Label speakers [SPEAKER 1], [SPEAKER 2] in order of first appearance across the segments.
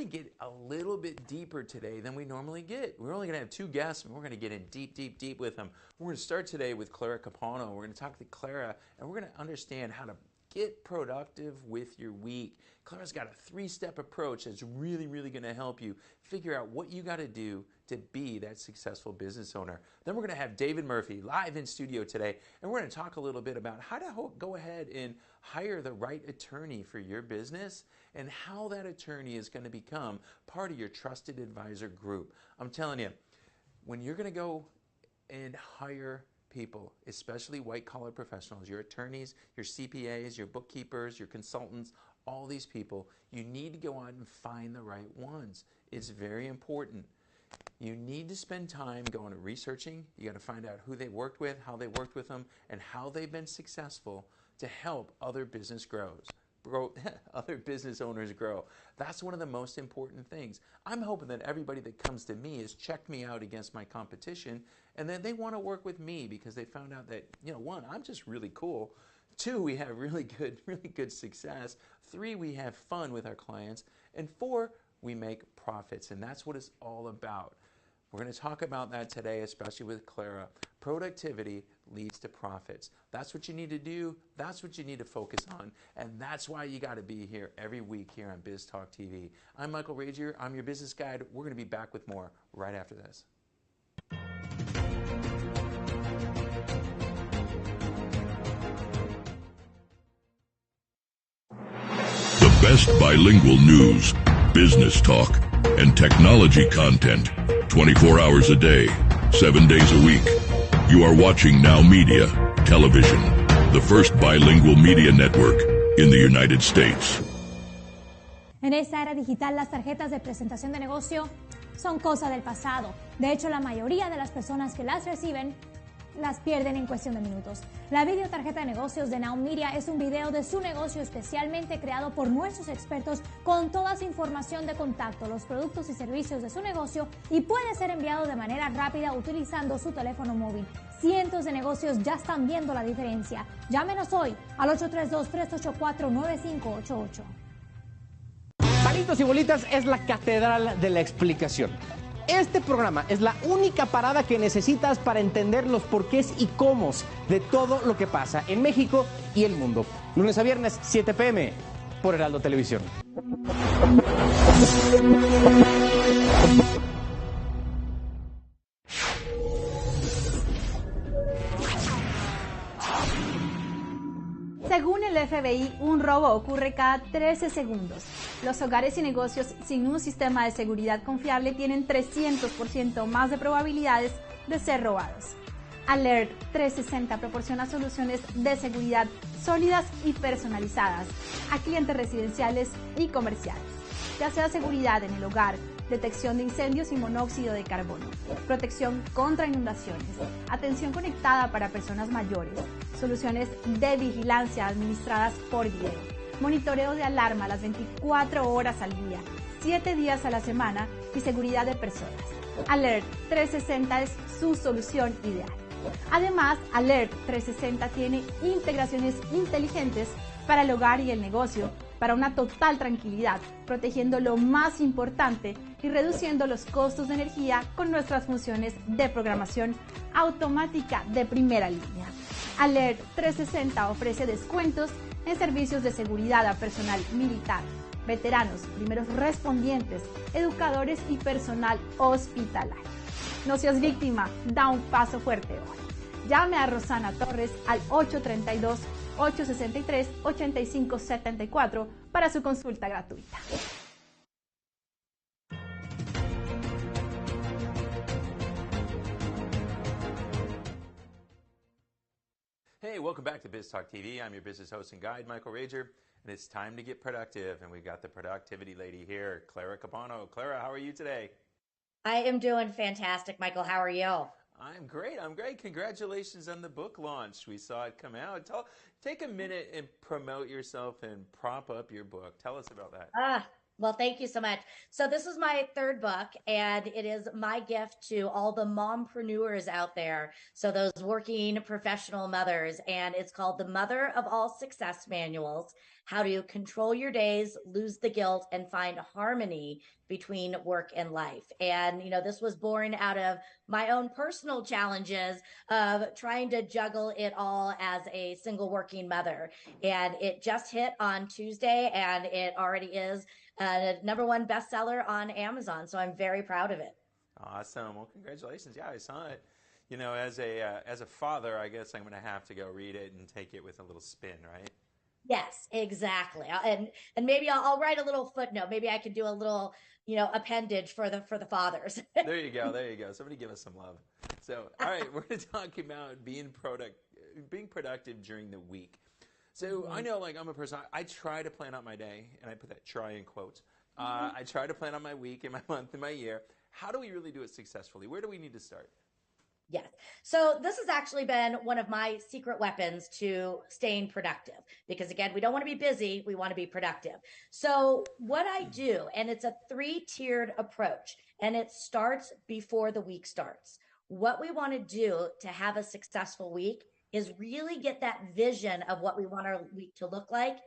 [SPEAKER 1] going to get a little bit deeper today than we normally get. We're only going to have 2 guests, and we're going to get in deep, deep, deep with them. We're going to start today with Clara Capano. We're going to talk to Clara, and we're going to understand how to get productive with your week. Clara's got a 3-step approach that's really, really going to help you figure out what you got to do to be that successful business owner. Then we're going to have David Murphy live in studio today, and we're going to talk a little bit about how to go ahead and hire the right attorney for your business and how that attorney is going to become part of your trusted advisor group. I'm telling you, when you're going to go and hire people, especially white-collar professionals, your attorneys, your CPAs, your bookkeepers, your consultants, all these people, you need to go out and find the right ones. It's very important. You need to spend time going and researching. You got to find out who they worked with, how they worked with them, and how they've been successful to help other business other business owners grow. That's one of the most important things. I'm hoping that everybody that comes to me has checked me out against my competition, and then they want to work with me because they found out that, 1, I'm just really cool. 2, we have really good success. 3, we have fun with our clients. And 4, we make profits. And that's what it's all about. We're going to talk about that today, especially with Clara. Productivity leads to profits. That's what you need to do. That's what you need to focus on. And that's why you got to be here every week here on Biz Talk TV. I'm Michael Ragier. I'm your business guide. We're going to be back with more right after this.
[SPEAKER 2] The best bilingual news, business talk, and technology content 24 hours a day, 7 days a week. You are watching NowMedia Television, the first bilingual media network in the United States.
[SPEAKER 3] En esta era digital, las tarjetas de presentación de negocio son cosa del pasado. De hecho, la mayoría de las personas que las reciben las pierden en cuestión de minutos. La videotarjeta de negocios de NowMedia es un video de su negocio especialmente creado por nuestros expertos con toda su información de contacto, los productos y servicios de su negocio, y puede ser enviado de manera rápida utilizando su teléfono móvil. Cientos de negocios ya están viendo la diferencia. Llámenos hoy al 832-384-9588.
[SPEAKER 4] Palitos y Bolitas es la catedral de la explicación. Este programa es la única parada que necesitas para entender los porqués y cómo de todo lo que pasa en México y el mundo. Lunes a viernes, 7 p.m. por Heraldo Televisión.
[SPEAKER 5] Según el FBI, un robo ocurre cada 13 segundos. Los hogares y negocios sin un sistema de seguridad confiable tienen 300% más de probabilidades de ser robados. Alert 360 proporciona soluciones de seguridad sólidas y personalizadas a clientes residenciales y comerciales, ya sea seguridad en el hogar, detección de incendios y monóxido de carbono, protección contra inundaciones, atención conectada para personas mayores, soluciones de vigilancia administradas por video, monitoreo de alarma las 24 horas al día, 7 días a la semana y seguridad de personas. Alert 360 es su solución ideal. Además, Alert 360 tiene integraciones inteligentes para el hogar y el negocio, para una total tranquilidad, protegiendo lo más importante y reduciendo los costos de energía con nuestras funciones de programación automática de primera línea. Alert 360 ofrece descuentos en servicios de seguridad a personal militar, veteranos, primeros respondientes, educadores y personal hospitalario. No seas víctima, da un paso fuerte hoy. Llame a Rosana Torres al 832-863-8574 para su consulta gratuita.
[SPEAKER 1] Hey, welcome back to Biz Talk TV. I'm your business host and guide, Michael Ragier, and it's time to get productive. And we've got the productivity lady here, Clara Capano. Clara, how are you today?
[SPEAKER 6] I am doing fantastic, Michael. How are you?
[SPEAKER 1] I'm great. Congratulations on the book launch. We saw it come out. Take a minute and promote yourself and prop up your book. Tell us about that.
[SPEAKER 6] Well, thank you so much. So this is my third book, and it is my gift to all the mompreneurs out there. So those working professional mothers, and it's called The Mother of All Success Manuals: How to Control Your Days, Lose the Guilt, and Find Harmony Between Work and Life. And, this was born out of my own personal challenges of trying to juggle it all as a single working mother. And it just hit on Tuesday, and it already is #1 bestseller on Amazon. So I'm very proud of it.
[SPEAKER 1] Awesome. Well, congratulations. Yeah, I saw it. As a father, I guess I'm going to have to go read it and take it with a little spin, right?
[SPEAKER 6] Yes, exactly. And maybe I'll write a little footnote. Maybe I could do a little, appendage for the fathers.
[SPEAKER 1] There you go. There you go. Somebody give us some love. So, all right, we're going to talk about being productive during the week. So I know, I'm a person, I try to plan out my day, and I put that try in quotes. I try to plan out my week and my month and my year. How do we really do it successfully? Where do we need to start?
[SPEAKER 6] Yes. So this has actually been one of my secret weapons to staying productive, because again, we don't want to be busy. We want to be productive. So what I do, and it's a 3-tiered approach, and it starts before the week starts. What we want to do to have a successful week is really get that vision of what we want our week to look like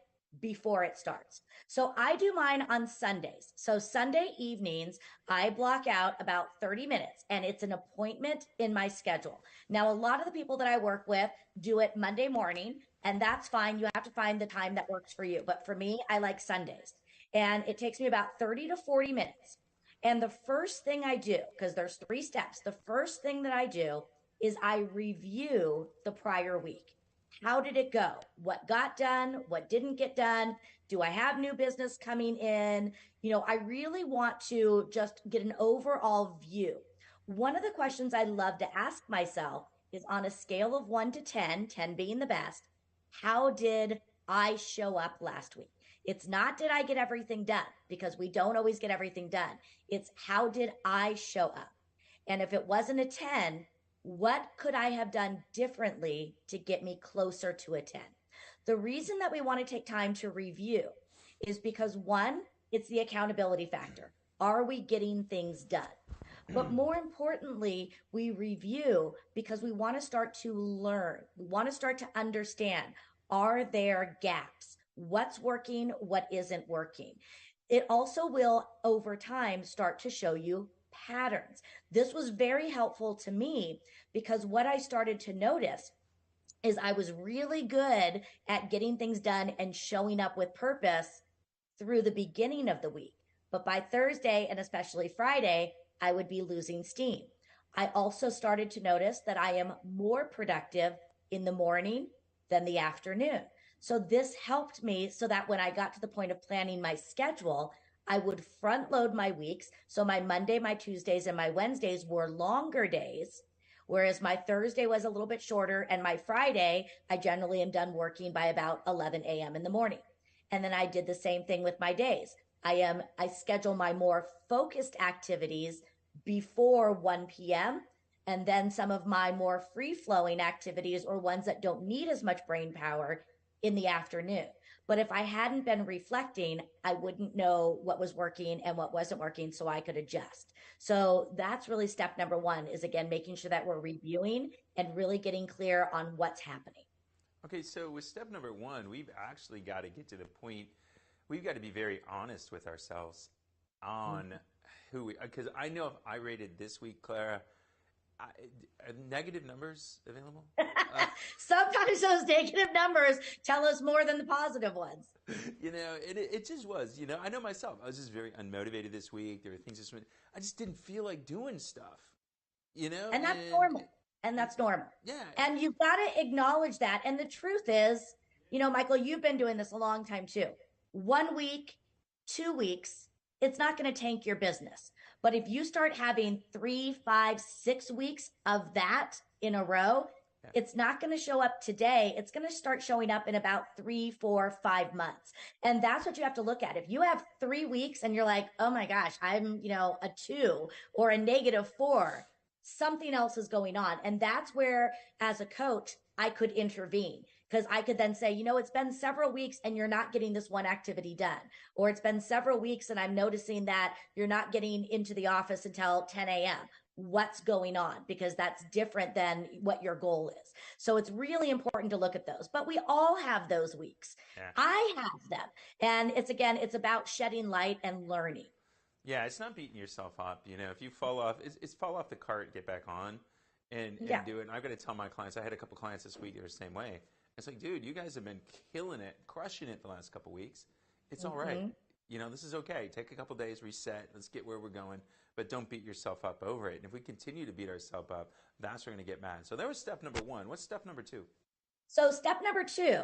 [SPEAKER 6] before it starts. So I do mine on Sundays. So Sunday evenings, I block out about 30 minutes, and it's an appointment in my schedule. Now, a lot of the people that I work with do it Monday morning, and that's fine. You have to find the time that works for you. But for me, I like Sundays, and it takes me about 30 to 40 minutes. And the first thing I do, because there's 3 steps, the first thing that I do is I review the prior week. How did it go? What got done? What didn't get done? Do I have new business coming in? I really want to just get an overall view. One of the questions I love to ask myself is, on a scale of 1 to 10, 10 being the best, how did I show up last week? It's not, did I get everything done? Because we don't always get everything done. It's, how did I show up? And if it wasn't a 10, what could I have done differently to get me closer to a 10? The reason that we want to take time to review is because, one, it's the accountability factor. Are we getting things done? But more importantly, we review because we want to start to learn. We want to start to understand, are there gaps? What's working? What isn't working? It also will, over time, start to show you patterns. This was very helpful to me because what I started to notice is I was really good at getting things done and showing up with purpose through the beginning of the week. But by Thursday, and especially Friday, I would be losing steam. I also started to notice that I am more productive in the morning than the afternoon. So this helped me so that when I got to the point of planning my schedule, I would front load my weeks. So my Monday, my Tuesdays, and my Wednesdays were longer days, whereas my Thursday was a little bit shorter, and my Friday, I generally am done working by about 11 a.m. in the morning. And then I did the same thing with my days. I schedule my more focused activities before 1 p.m. and then some of my more free-flowing activities, or ones that don't need as much brain power, in the afternoon. But if I hadn't been reflecting, I wouldn't know what was working and what wasn't working, so I could adjust. So that's really step #1, is, again, making sure that we're reviewing and really getting clear on what's happening.
[SPEAKER 1] Okay, so with step #1, we've actually got to get to the point, we've got to be very honest with ourselves on who we, because I know if I rated this week, Clara, are negative numbers available?
[SPEAKER 6] Sometimes those negative numbers tell us more than the positive ones.
[SPEAKER 1] It just was, I know myself. I was just very unmotivated this week. There were things I just didn't feel like doing stuff,
[SPEAKER 6] And that's normal. And that's normal.
[SPEAKER 1] Yeah.
[SPEAKER 6] And you've got to acknowledge that. And the truth is, Michael, you've been doing this a long time too. 1 week, 2 weeks, it's not going to tank your business. But if you start having 3, 5, 6 weeks of that in a row, it's not going to show up today. It's going to start showing up in about 3, 4, 5 months. And that's what you have to look at. If you have 3 weeks and you're like, oh my gosh, I'm, a 2 or a -4, something else is going on. And that's where, as a coach, I could intervene. because I could then say, it's been several weeks and you're not getting this one activity done. Or it's been several weeks and I'm noticing that you're not getting into the office until 10 a.m. What's going on? Because that's different than what your goal is. So it's really important to look at those. But we all have those weeks. Yeah. I have them. And it's about shedding light and learning.
[SPEAKER 1] Yeah, it's not beating yourself up. If you fall off, it's fall off the cart, get back on and do it. And I've got to tell my clients, I had a couple clients this week that were the same way. It's like, dude, you guys have been killing it, crushing it the last couple of weeks. It's all right. This is okay. Take a couple days, reset. Let's get where we're going. But don't beat yourself up over it. And if we continue to beat ourselves up, that's where we're going to get mad. So that was step number 1. What's step number 2?
[SPEAKER 6] So step number 2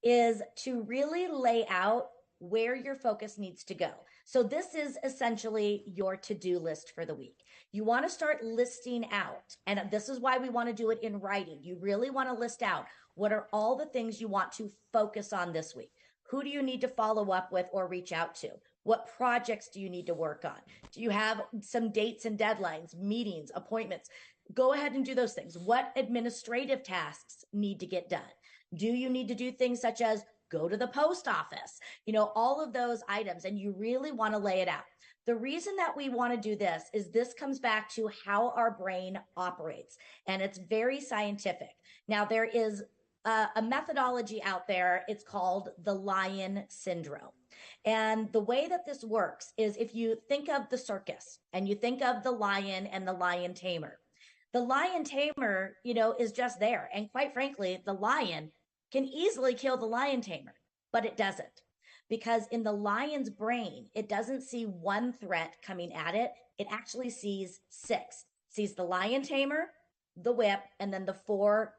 [SPEAKER 6] is to really lay out where your focus needs to go. So this is essentially your to-do list for the week. You want to start listing out, and this is why we want to do it in writing. You really want to list out what are all the things you want to focus on this week. Who do you need to follow up with or reach out to? What projects do you need to work on? Do you have some dates and deadlines, meetings, appointments? Go ahead and do those things. What administrative tasks need to get done? Do you need to do things such as go to the post office? All of those items, and you really want to lay it out. The reason that we want to do this is this comes back to how our brain operates, and it's very scientific. Now, there is a methodology out there. It's called the lion syndrome. And the way that this works is if you think of the circus and you think of the lion and the lion tamer, the lion tamer, is just there. And quite frankly, the lion can easily kill the lion tamer, but it doesn't. Because in the lion's brain, it doesn't see one threat coming at it. It actually sees 6. It sees the lion tamer, the whip, and then the 4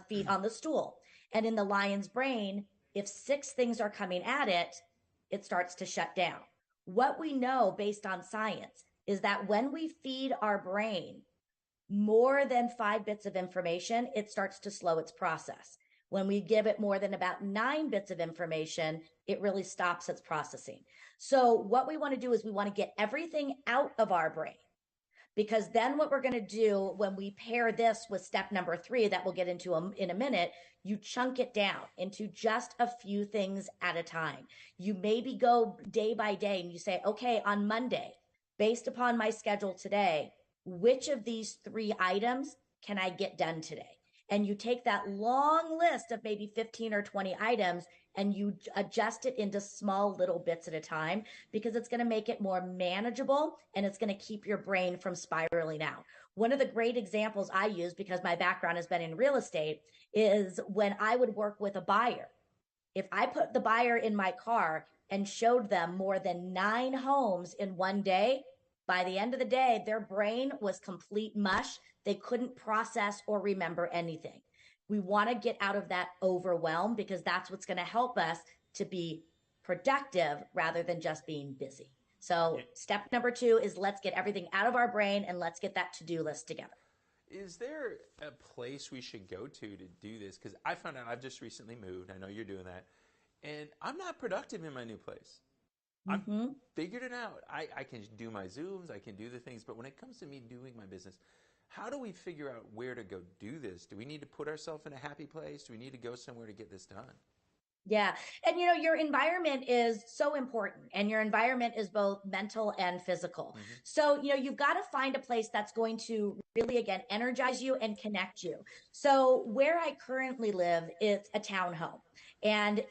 [SPEAKER 6] feet on the stool. And in the lion's brain, if 6 things are coming at it, it starts to shut down. What we know based on science is that when we feed our brain more than 5 bits of information, it starts to slow its process. When we give it more than about 9 bits of information, it really stops its processing. So what we want to do is we want to get everything out of our brain. Because then what we're going to do when we pair this with step number 3 that we'll get into in a minute, you chunk it down into just a few things at a time. You maybe go day by day and you say, okay, on Monday, based upon my schedule today, which of these 3 items can I get done today? And you take that long list of maybe 15 or 20 items and you adjust it into small little bits at a time, because it's going to make it more manageable and it's going to keep your brain from spiraling out. One of the great examples I use, because my background has been in real estate, is when I would work with a buyer. If I put the buyer in my car and showed them more than 9 homes in one day, by the end of the day, their brain was complete mush. They couldn't process or remember anything. We want to get out of that overwhelm, because that's what's going to help us to be productive rather than just being busy. So step number 2 is let's get everything out of our brain and let's get that to-do list together.
[SPEAKER 1] Is there a place we should go to do this? Because I found out I've just recently moved. I know you're doing that. And I'm not productive in my new place. I've figured it out. I can do my Zooms. I can do the things. But when it comes to me doing my business, how do we figure out where to go do this? Do we need to put ourselves in a happy place? Do we need to go somewhere to get this done?
[SPEAKER 6] Yeah. And, your environment is so important, and your environment is both mental and physical. So, you've got to find a place that's going to really, again, energize you and connect you. So where I currently live is a townhome. And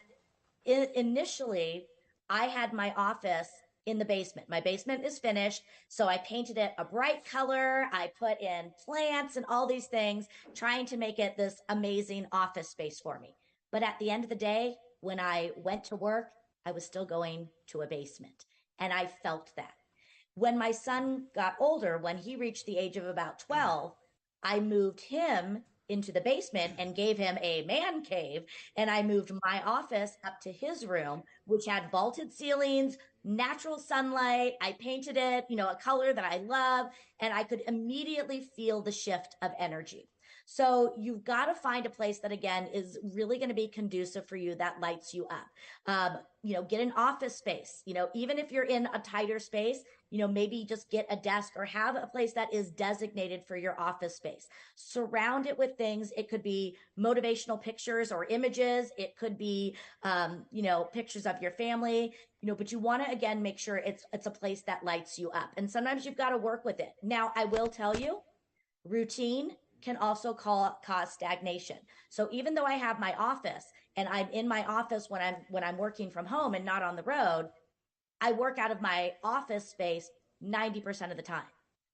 [SPEAKER 6] initially, I had my office in the basement. My basement is finished, so I painted it a bright color. I put in plants and all these things, trying to make it this amazing office space for me. But at the end of the day, when I went to work, I was still going to a basement, and I felt that. When my son got older, when he reached the age of about 12, I moved him into the basement and gave him a man cave. And I moved my office up to his room, which had vaulted ceilings, natural sunlight. I painted it, a color that I love, and I could immediately feel the shift of energy. So you've got to find a place that, again, is really going to be conducive for you, that lights you up. Get an office space. Even if you're in a tighter space, maybe just get a desk or have a place that is designated for your office space. Surround it with things. It could be motivational pictures or images. It could be, pictures of your family, but you want to, again, make sure it's a place that lights you up. And sometimes you've got to work with it. Now, I will tell you, routine can also cause stagnation. So even though I have my office and I'm in my office when I'm working from home and not on the road, I work out of my office space 90% of the time.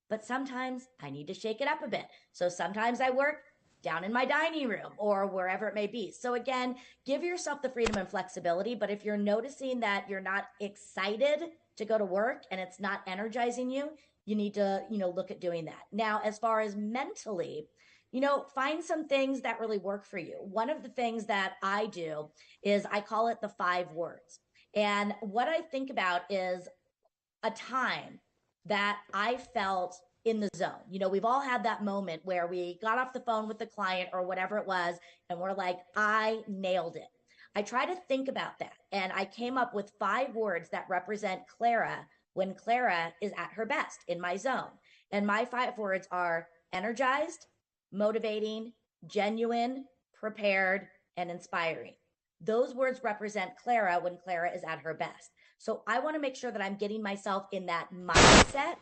[SPEAKER 6] But sometimes I need to shake it up a bit. So sometimes I work down in my dining room or wherever it may be. So again, give yourself the freedom and flexibility. But if you're noticing that you're not excited to go to work and it's not energizing you, you need to, look at doing that. Now, as far as mentally, find some things that really work for you. One of the things that I do is I call it the 5 words. And what I think about is a time that I felt in the zone. We've all had that moment where we got off the phone with the client or whatever it was, and we're like, I nailed it. I try to think about that. And I came up with 5 words that represent Clara when Clara is at her best in my zone. And my 5 words are energized, motivating, genuine, prepared, and inspiring. Those words represent Clara when Clara is at her best. So I want to make sure that I'm getting myself in that mindset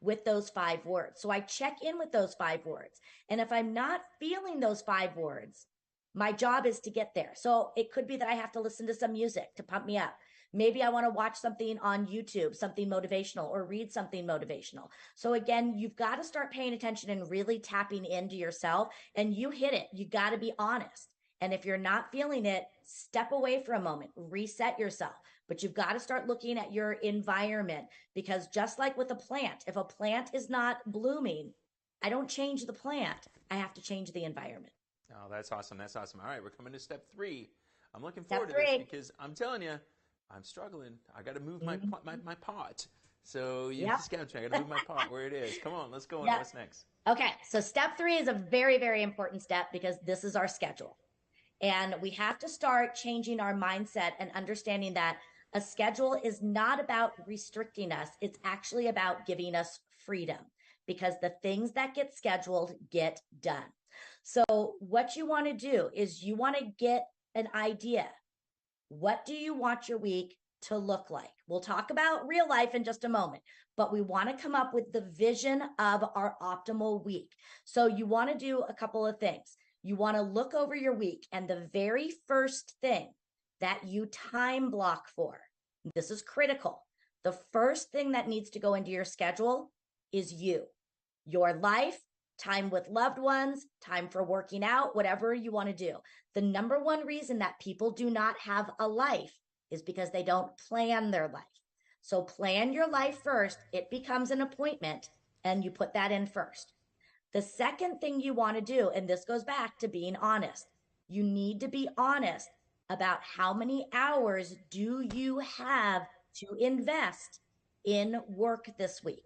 [SPEAKER 6] with those 5 words. So I check in with those 5 words. And if I'm not feeling those 5 words, my job is to get there. So it could be that I have to listen to some music to pump me up. Maybe I want to watch something on YouTube, something motivational, or read something motivational. So again, you've got to start paying attention and really tapping into yourself. And you hit it. You got to be honest. And if you're not feeling it, step away for a moment, reset yourself. But you've got to start looking at your environment, because just like with a plant, if a plant is not blooming, I don't change the plant. I have to change the environment.
[SPEAKER 1] Oh, that's awesome. That's awesome. All right, we're coming to step 3. I'm looking forward to this because I'm telling you, I'm struggling. I got to move my pot. So you just got to. I got to move my pot where it is. Come on, let's go on. What's next?
[SPEAKER 6] Okay, so step 3 is a very, very important step because this is our schedule. And we have to start changing our mindset and understanding that a schedule is not about restricting us. It's actually about giving us freedom, because the things that get scheduled get done. So what you want to do is you want to get an idea. What do you want your week to look like? We'll talk about real life in just a moment, but we want to come up with the vision of our optimal week. So you want to do a couple of things. You want to look over your week, and the very first thing that you time block for, this is critical. The first thing that needs to go into your schedule is you, your life, time with loved ones, time for working out, whatever you want to do. The number one reason that people do not have a life is because they don't plan their life. So plan your life first. It becomes an appointment, and you put that in first. The second thing you want to do, and this goes back to being honest, you need to be honest about how many hours do you have to invest in work this week.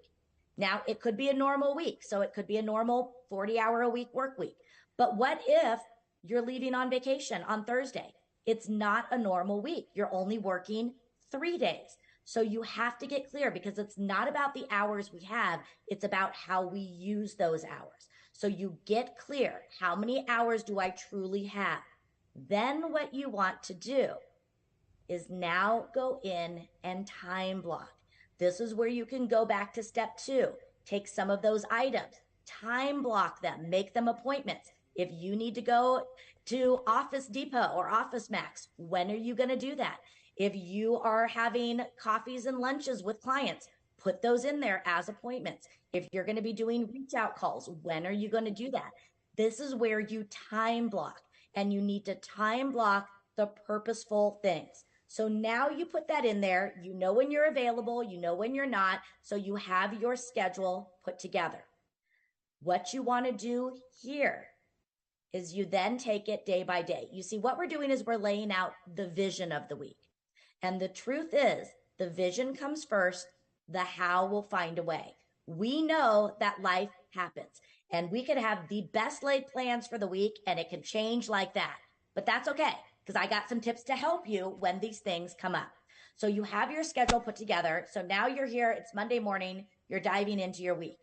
[SPEAKER 6] Now, it could be a normal week, so it could be a normal 40-hour-a-week work week. But what if you're leaving on vacation on Thursday? It's not a normal week. You're only working 3 days. So you have to get clear, because it's not about the hours we have. It's about how we use those hours. So you get clear. How many hours do I truly have? Then what you want to do is now go in and time block. This is where you can go back to step 2. Take some of those items, time block them, make them appointments. If you need to go to Office Depot or Office Max, when are you going to do that? If you are having coffees and lunches with clients, put those in there as appointments. If you're going to be doing reach out calls, when are you going to do that? This is where you time block, and you need to time block the purposeful things. So now you put that in there. You know when you're available, you know when you're not, so you have your schedule put together. What you want to do here is you then take it day by day. You see, what we're doing is we're laying out the vision of the week. And the truth is, the vision comes first, the how will find a way. We know that life happens. And we could have the best laid plans for the week and it can change like that. But that's okay, because I got some tips to help you when these things come up. So you have your schedule put together. So now you're here, it's Monday morning, you're diving into your week.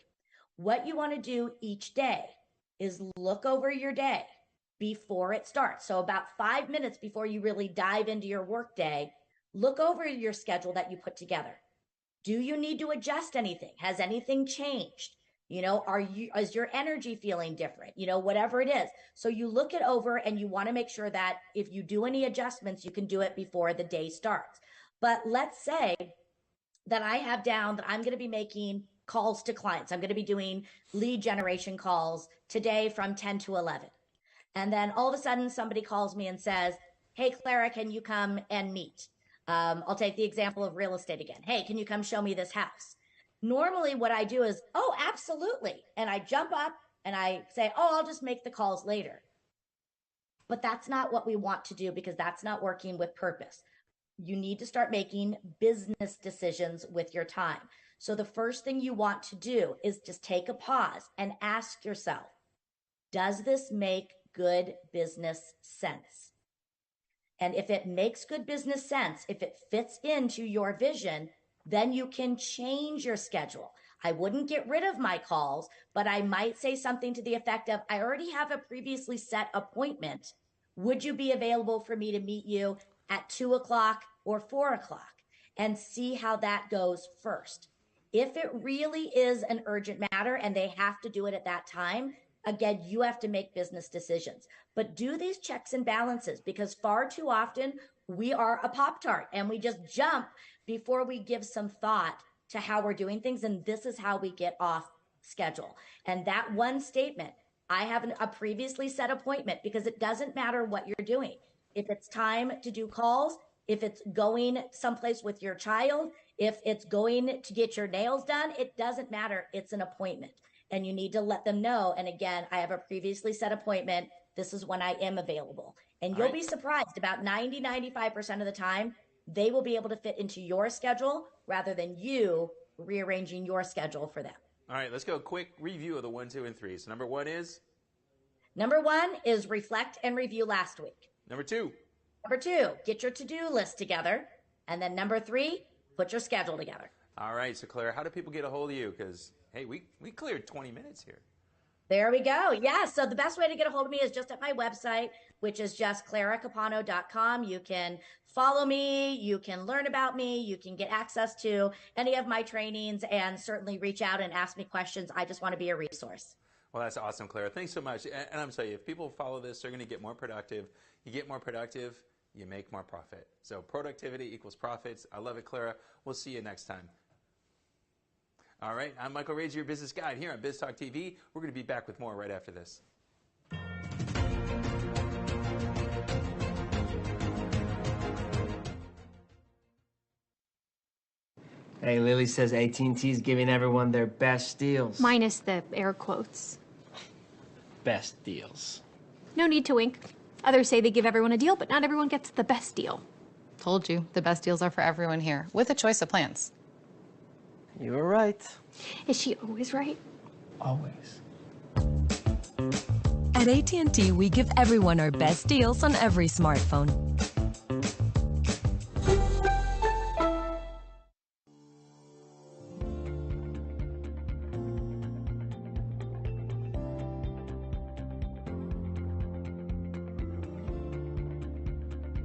[SPEAKER 6] What you want to do each day is look over your day before it starts. So about 5 minutes before you really dive into your work day, look over your schedule that you put together. Do you need to adjust anything? Has anything changed? Is your energy feeling different? Whatever it is. So you look it over and you want to make sure that if you do any adjustments, you can do it before the day starts. But let's say that I have down that I'm going to be making calls to clients. I'm going to be doing lead generation calls today from 10 to 11. And then all of a sudden somebody calls me and says, hey, Clara, can you come and meet? I'll take the example of real estate again. Hey, can you come show me this house? Normally what I do is, oh, absolutely. And I jump up and I say, oh, I'll just make the calls later. But that's not what we want to do, because that's not working with purpose. You need to start making business decisions with your time. So the first thing you want to do is just take a pause and ask yourself, does this make good business sense? And if it makes good business sense, if it fits into your vision, then you can change your schedule. I wouldn't get rid of my calls, but I might say something to the effect of, I already have a previously set appointment. Would you be available for me to meet you at 2 o'clock or 4 o'clock? And see how that goes first. If it really is an urgent matter and they have to do it at that time, again, you have to make business decisions. But do these checks and balances, because far too often we are a Pop-Tart and we just jump before we give some thought to how we're doing things. And this is how we get off schedule. And that one statement, I have a previously set appointment, because it doesn't matter what you're doing. If it's time to do calls, if it's going someplace with your child, if it's going to get your nails done, it doesn't matter. It's an appointment. And you need to let them know. And again, I have a previously set appointment. This is when I am available. And you'll be surprised, about 95% of the time, they will be able to fit into your schedule rather than you rearranging your schedule for them.
[SPEAKER 1] All right, let's go. Quick review of the 1, 2, and 3. So number one is
[SPEAKER 6] reflect and review last week.
[SPEAKER 1] Number two,
[SPEAKER 6] get your to-do list together. And then number 3, put your schedule together.
[SPEAKER 1] All right, so Clara, how do people get a hold of you? Because, hey, we cleared 20 minutes here.
[SPEAKER 6] There we go. Yeah, so the best way to get a hold of me is just at my website, which is just claracapano.com. You can follow me, you can learn about me, you can get access to any of my trainings, and certainly reach out and ask me questions. I just want to be a resource.
[SPEAKER 1] Well, that's awesome, Clara. Thanks so much. And I'm telling you, if people follow this, they're going to get more productive. You get more productive, you make more profit. So productivity equals profits. I love it, Clara. We'll see you next time. All right, I'm Michael Rage, your business guide here on Biz Talk TV. We're going to be back with more right after this.
[SPEAKER 7] Hey, Lily says AT&T's giving everyone their best deals.
[SPEAKER 8] Minus the air quotes.
[SPEAKER 7] Best deals.
[SPEAKER 8] No need to wink. Others say they give everyone a deal, but not everyone gets the best deal.
[SPEAKER 9] Told you, the best deals are for everyone here, with a choice of plans.
[SPEAKER 7] You were right.
[SPEAKER 8] Is she always right?
[SPEAKER 7] Always.
[SPEAKER 10] At AT&T, we give everyone our best deals on every smartphone.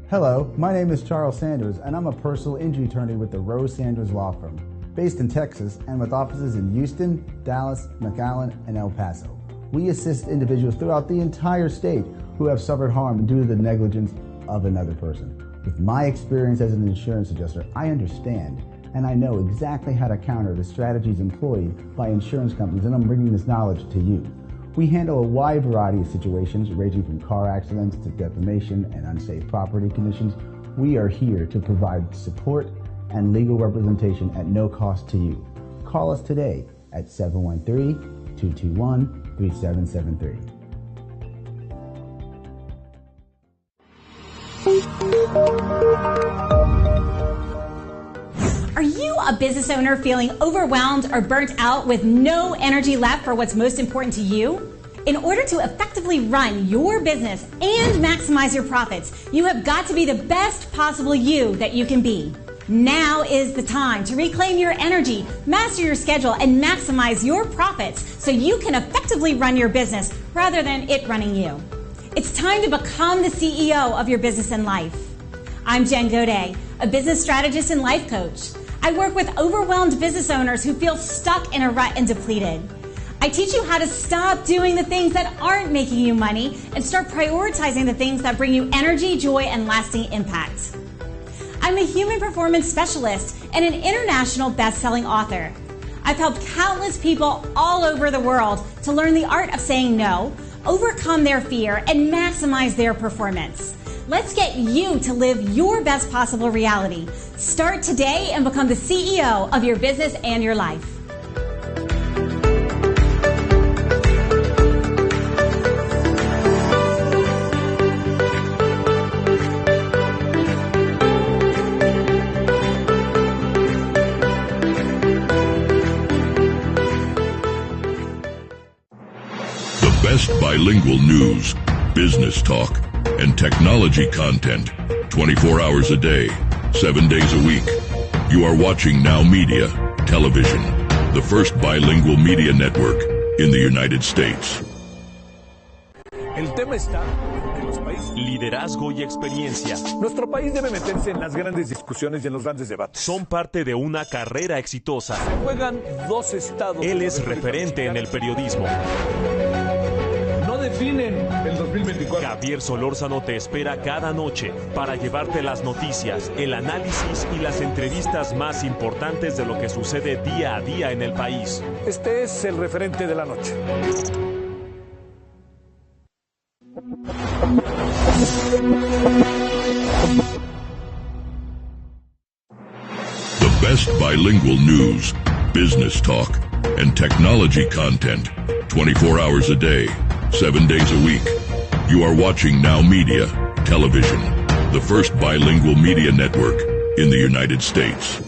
[SPEAKER 11] Hello, my name is Charles Sanders, and I'm a personal injury attorney with the Rose Sanders Law Firm, based in Texas and with offices in Houston, Dallas, McAllen, and El Paso. We assist individuals throughout the entire state who have suffered harm due to the negligence of another person. With my experience as an insurance adjuster, I understand and I know exactly how to counter the strategies employed by insurance companies, and I'm bringing this knowledge to you. We handle a wide variety of situations, ranging from car accidents to defamation and unsafe property conditions. We are here to provide support and legal representation at no cost to you. Call us today at 713-221-3773.
[SPEAKER 12] Are you a business owner feeling overwhelmed or burnt out with no energy left for what's most important to you? In order to effectively run your business and maximize your profits, you have got to be the best possible you that you can be. Now is the time to reclaim your energy, master your schedule, and maximize your profits so you can effectively run your business rather than it running you. It's time to become the CEO of your business and life. I'm Jen Godet, a business strategist and life coach. I work with overwhelmed business owners who feel stuck in a rut and depleted. I teach you how to stop doing the things that aren't making you money and start prioritizing the things that bring you energy, joy, and lasting impact. I'm a human performance specialist and an international best-selling author. I've helped countless people all over the world to learn the art of saying no, overcome their fear, and maximize their performance. Let's get you to live your best possible reality. Start today and become the CEO of your business and your life.
[SPEAKER 2] Best bilingual news, business talk, and technology content 24 hours a day, 7 days a week. You are watching NowMedia Television, the first bilingual media network in the United States.
[SPEAKER 13] El tema está en los países. Liderazgo y experiencia. Nuestro país debe meterse en las grandes discusiones y en los grandes debates. Son parte de una carrera exitosa. Se juegan dos estados. Él es referente en el periodismo. Definen el 2024. Javier Solórzano te espera cada noche para llevarte las noticias, el análisis y las entrevistas más importantes de lo que sucede día a día en el país. Este es el referente de la noche.
[SPEAKER 2] The best bilingual news, business talk, and technology content 24 hours a day. 7 days a week. You are watching NowMedia Television, the first bilingual media network in the United States.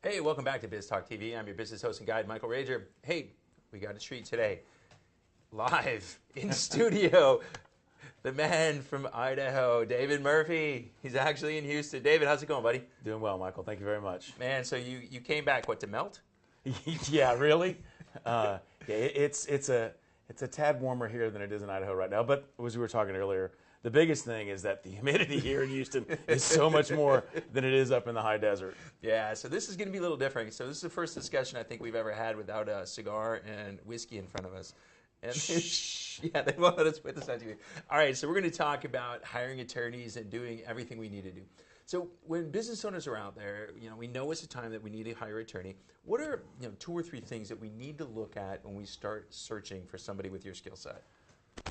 [SPEAKER 1] Hey, welcome back to Biz Talk TV. I'm your business host and guide, Michael Rager. Hey, we got a treat today. Live in studio. The man from Idaho, David Murphy. He's actually in Houston. David, how's it going, buddy?
[SPEAKER 14] Doing well, Michael. Thank you very much.
[SPEAKER 1] Man, so you came back, what, to melt?
[SPEAKER 14] Yeah, really? It's a tad warmer here than it is in Idaho right now. But as we were talking earlier, the biggest thing is that the humidity here in Houston is so much more than it is up in the high desert.
[SPEAKER 1] Yeah, so this is going to be a little different. So this is the first discussion I think we've ever had without a cigar and whiskey in front of us. And yeah, they won't let us put this on TV. All right, so we're going to talk about hiring attorneys and doing everything we need to do. So when business owners are out there, we know it's a time that we need to hire an attorney. What are 2 or 3 things that we need to look at when we start searching for somebody with your skill set?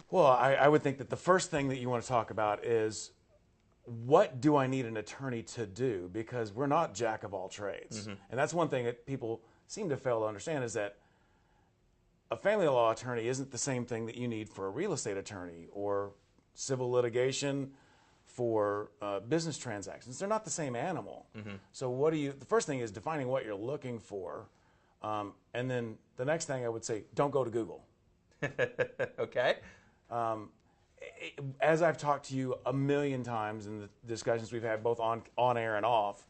[SPEAKER 14] Well, I would think that the first thing that you want to talk about is, what do I need an attorney to do? Because we're not jack of all trades. Mm-hmm. And that's one thing that people seem to fail to understand, is that a family law attorney isn't the same thing that you need for a real estate attorney or civil litigation for business transactions. They're not the same animal. Mm-hmm. So the first thing is defining what you're looking for. And then the next thing I would say, don't go to Google.
[SPEAKER 1] Okay.
[SPEAKER 14] As I've talked to you a million times in the discussions we've had both on air and off,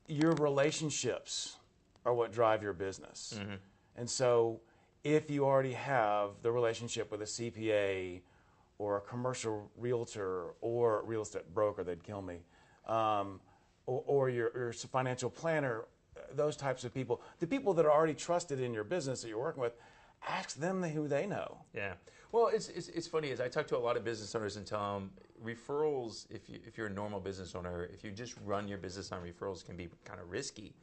[SPEAKER 14] your relationships are what drive your business. Mm-hmm. And so if you already have the relationship with a CPA or a commercial realtor or real estate broker, they'd kill me, or your financial planner, those types of people, the people that are already trusted in your business that you're working with, ask them who they know.
[SPEAKER 1] Yeah. Well, it's funny, as I talk to a lot of business owners and tell them referrals, if you're a normal business owner, if you just run your business on referrals, can be kind of risky.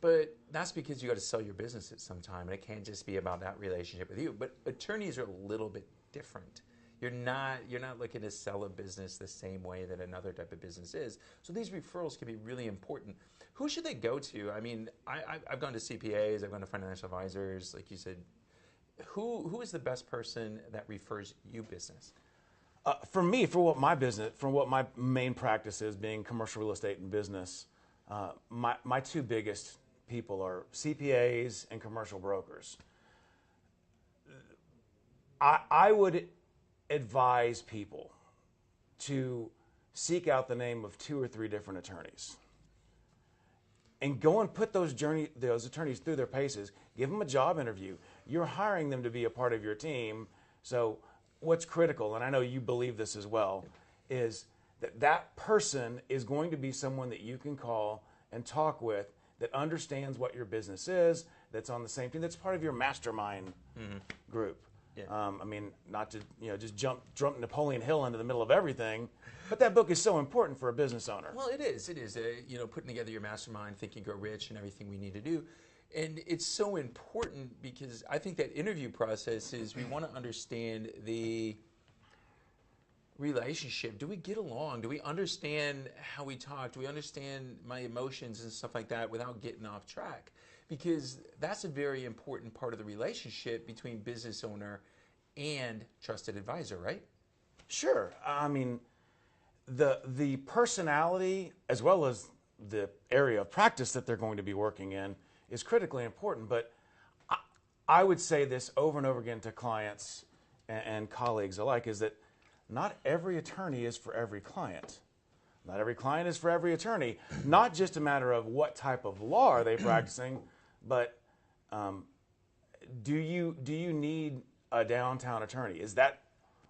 [SPEAKER 1] But that's because you got to sell your business at some time, and it can't just be about that relationship with you. But attorneys are a little bit different. You're not looking to sell a business the same way that another type of business is. So these referrals can be really important. Who should they go to? I mean, I've gone to CPAs, I've gone to financial advisors, like you said. who is the best person that refers you business?
[SPEAKER 14] For me, for what my main practice is, being commercial real estate and business, my two biggest people are CPAs and commercial brokers. I would advise people to seek out the name of 2 or 3 different attorneys and go and put those attorneys through their paces. Give them a job interview. You're hiring them to be a part of your team. So what's critical, and I know you believe this as well, is that person is going to be someone that you can call and talk with, that understands what your business is, that's on the same team, that's part of your mastermind group. Yeah. I mean, not to just jump Napoleon Hill into the middle of everything, but that book is so important for a business owner.
[SPEAKER 1] Well, it is. It is. Putting together your mastermind, Think and Grow Rich, and everything we need to do. And it's so important because I think that interview process is, we want to understand the relationship. Do we get along? Do we understand how we talk? Do we understand my emotions and stuff like that without getting off track? Because that's a very important part of the relationship between business owner and trusted advisor, right?
[SPEAKER 14] Sure. I mean, the personality as well as the area of practice that they're going to be working in is critically important. But I would say this over and over again to clients and colleagues alike, is that not every attorney is for every client. Not every client is for every attorney. Not just a matter of what type of law are they practicing, but do you need a downtown attorney? Is that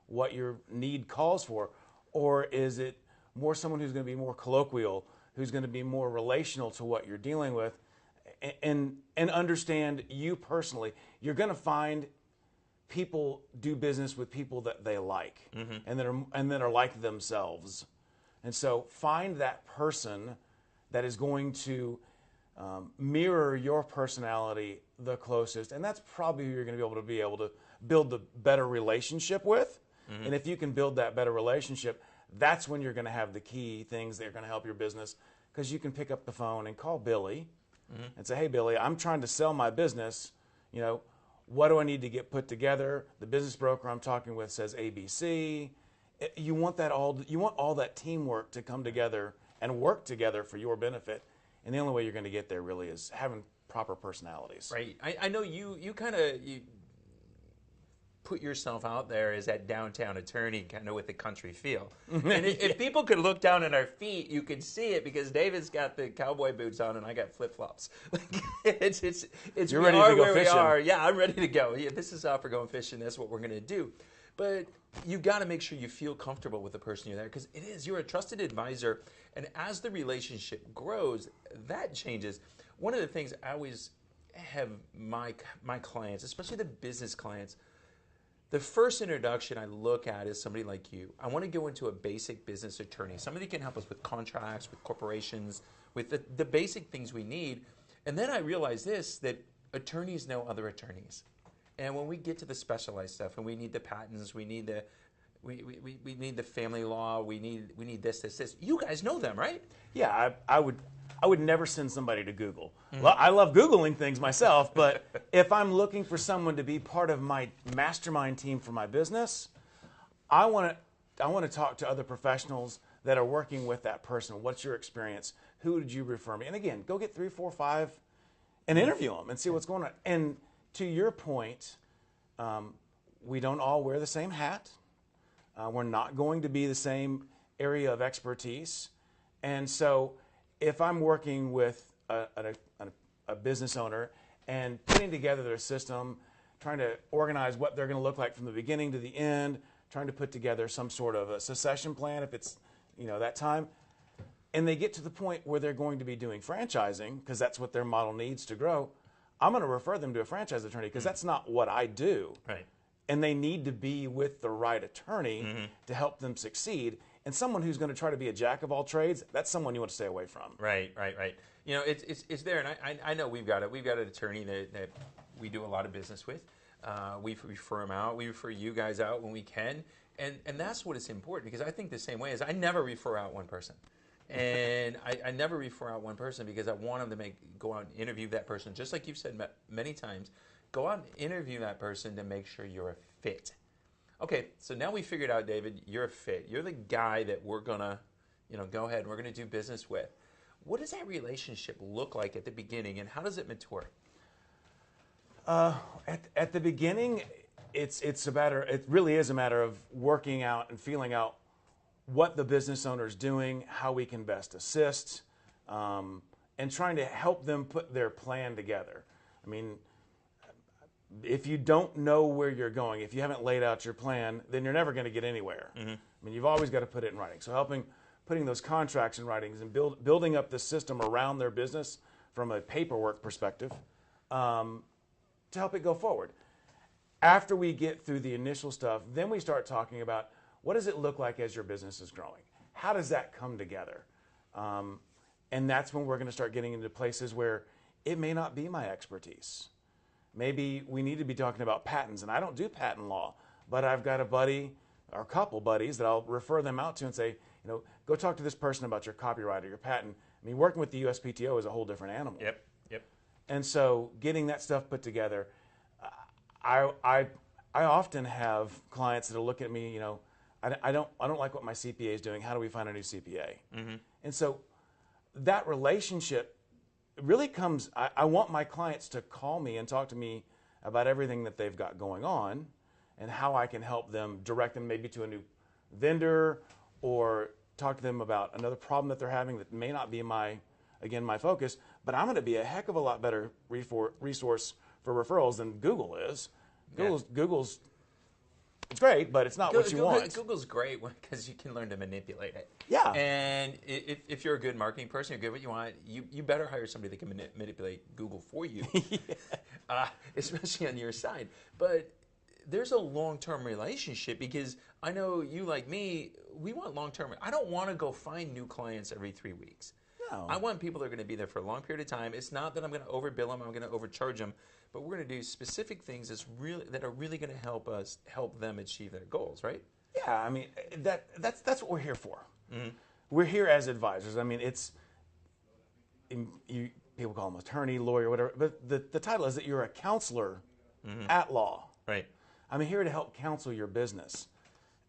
[SPEAKER 14] what your need calls for? Or is it more someone who's going to be more colloquial, who's going to be more relational to what you're dealing with, and understand you personally? You're going to find people do business with people that they like, and that are like themselves. And so find that person that is going to mirror your personality the closest, and that's probably who you're going to be able to build the better relationship with. And if you can build that better relationship, that's when you're going to have the key things that are going to help your business, because you can pick up the phone and call Billy and say, "Hey, Billy, I'm trying to sell my business. What do I need to get put together?" The business broker I'm talking with says ABC. You want all that teamwork to come together and work together for your benefit. And the only way you're going to get there really is having proper personalities.
[SPEAKER 1] Right. I know you kind of put yourself out there as that downtown attorney, kind of with the country feel. And if people could look down at our feet, you could see it, because David's got the cowboy boots on and I got flip-flops. It's
[SPEAKER 14] You're ready to go fishing.
[SPEAKER 1] We are. Yeah, I'm ready to go. Yeah, this is off for going fishing. That's what we're going to do. But you got to make sure you feel comfortable with the person you're there, because you're a trusted advisor, and as the relationship grows, that changes. One of the things I always have my clients, especially the business clients, the first introduction I look at is somebody like you. I want to go into a basic business attorney, somebody who can help us with contracts, with corporations, with the basic things we need. And then I realize that attorneys know other attorneys. And when we get to the specialized stuff, and we need the patents, we need the family law, we need this. You guys know them, right?
[SPEAKER 14] Yeah, I would never send somebody to Google. Well, I love Googling things myself, but if I'm looking for someone to be part of my mastermind team for my business, I want to talk to other professionals that are working with that person. What's your experience? Who did you refer me? And again, go get 3, 4, 5 and interview them and see what's going on. And to your point, we don't all wear the same hat. We're not going to be the same area of expertise. And so if I'm working with a business owner and putting together their system, trying to organize what they're going to look like from the beginning to the end, trying to put together some sort of a succession plan if it's that time, and they get to the point where they're going to be doing franchising, because that's what their model needs to grow, I'm going to refer them to a franchise attorney, because that's not what I do.
[SPEAKER 1] Right.
[SPEAKER 14] And they need to be with the right attorney to help them succeed. And someone who's going to try to be a jack of all trades, that's someone you want to stay away from.
[SPEAKER 1] Right. It's there, and I know we've got it. We've got an attorney that we do a lot of business with. We refer them out. We refer you guys out when we can, and that's what is important, because I think the same way as I never refer out one person. And I never refer out one person because I want them to go out and interview that person, just like you've said many times. Go out and interview that person to make sure you're a fit. Okay, so now we figured out, David, you're a fit. You're the guy that we're going to, go ahead and we're going to do business with. What does that relationship look like at the beginning, and how does it mature?
[SPEAKER 14] At the beginning, it really is a matter of working out and feeling out what the business owner is doing, how we can best assist, and trying to help them put their plan together. I mean, if you don't know where you're going, if you haven't laid out your plan, then you're never going to get anywhere. I mean, you've always got to put it in writing. So putting those contracts in writing and building up the system around their business from a paperwork perspective to help it go forward. After we get through the initial stuff, then we start talking about what does it look like as your business is growing? How does that come together? And that's when we're going to start getting into places where it may not be my expertise. Maybe we need to be talking about patents, and I don't do patent law, but I've got a buddy or a couple buddies that I'll refer them out to and say, go talk to this person about your copyright or your patent. I mean, working with the USPTO is a whole different animal.
[SPEAKER 1] Yep.
[SPEAKER 14] And so getting that stuff put together, I often have clients that will look at me, I don't like what my CPA is doing. How do we find a new CPA? And so that relationship really comes, I want my clients to call me and talk to me about everything that they've got going on and how I can help them, direct them maybe to a new vendor or talk to them about another problem that they're having that may not be my focus, but I'm going to be a heck of a lot better resource for referrals than Google is. Google's it's great, but it's not what you want.
[SPEAKER 1] Google's great because you can learn to manipulate it.
[SPEAKER 14] Yeah.
[SPEAKER 1] And if you're a good marketing person, you're good at what you want, you better hire somebody that can manipulate Google for you, especially on your side. But there's a long-term relationship because I know you, like me, we want long-term. I don't want to go find new clients every 3 weeks.
[SPEAKER 14] No.
[SPEAKER 1] I want people that are going to be there for a long period of time. It's not that I'm going to overbill them, I'm going to overcharge them, but we're going to do specific things that are really going to help them achieve their goals, right?
[SPEAKER 14] Yeah, I mean that's what we're here for. We're here as advisors. I mean, people call them attorney, lawyer, whatever, but the title is that you're a counselor at law.
[SPEAKER 1] Right.
[SPEAKER 14] I'm here to help counsel your business,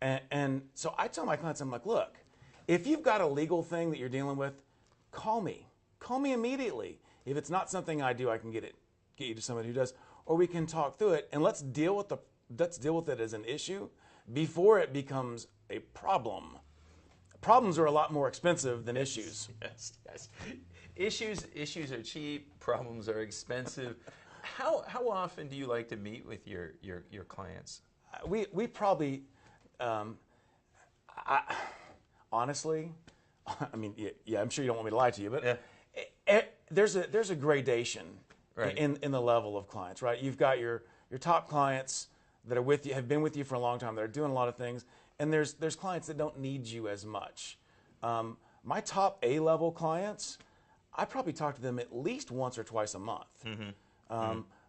[SPEAKER 14] and so I tell my clients, I'm like, look, if you've got a legal thing that you're dealing with, call me immediately. If it's not something I do, I can get you to somebody who does, or we can talk through it and let's deal with it as an issue before it becomes a problem. Problems are a lot more expensive than issues.
[SPEAKER 1] Yes. Issues are cheap. Problems are expensive. How often do you like to meet with your clients?
[SPEAKER 14] We probably, honestly, I mean, yeah, I'm sure you don't want me to lie to you, but there's a gradation in the level of clients, right? You've got your top clients that are with you, have been with you for a long time, they're doing a lot of things, and there's clients that don't need you as much. My top A-level clients, I probably talk to them at least once or twice a month.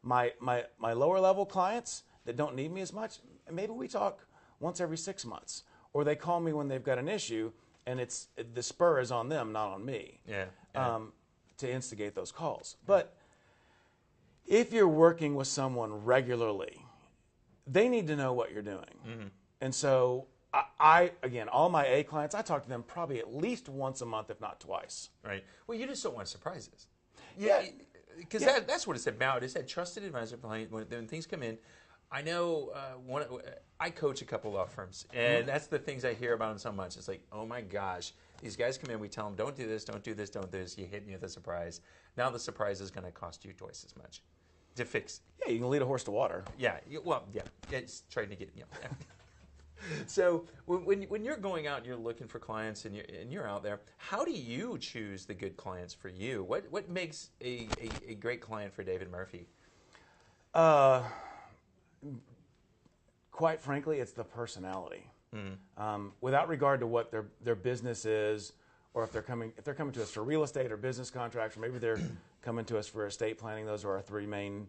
[SPEAKER 14] My lower level clients that don't need me as much, maybe we talk once every 6 months, or they call me when they've got an issue, and the spur is on them, not on me, to instigate those calls. But if you're working with someone regularly, they need to know what you're doing. And so again, all my A clients, I talk to them probably at least once a month, if not twice.
[SPEAKER 1] Right. Well, you just don't want surprises.
[SPEAKER 14] Yeah.
[SPEAKER 1] Because that's what it's about. It's that trusted advisor client. When things come in, I know I coach a couple law firms, and that's the things I hear about them so much. It's like, oh my gosh, these guys come in, we tell them, don't do this, don't do this, don't do this. You hit me with a surprise. Now the surprise is going to cost you twice as much to fix.
[SPEAKER 14] Yeah, you can lead a horse to water.
[SPEAKER 1] Yeah, it's trying to get, So when you're going out and you're looking for clients and you're out there, how do you choose the good clients for you? What makes a great client for David Murphy?
[SPEAKER 14] Quite frankly, it's the personality. Without regard to what their business is, or if they're coming to us for real estate or business contracts, or maybe they're coming to us for estate planning. Those are our three main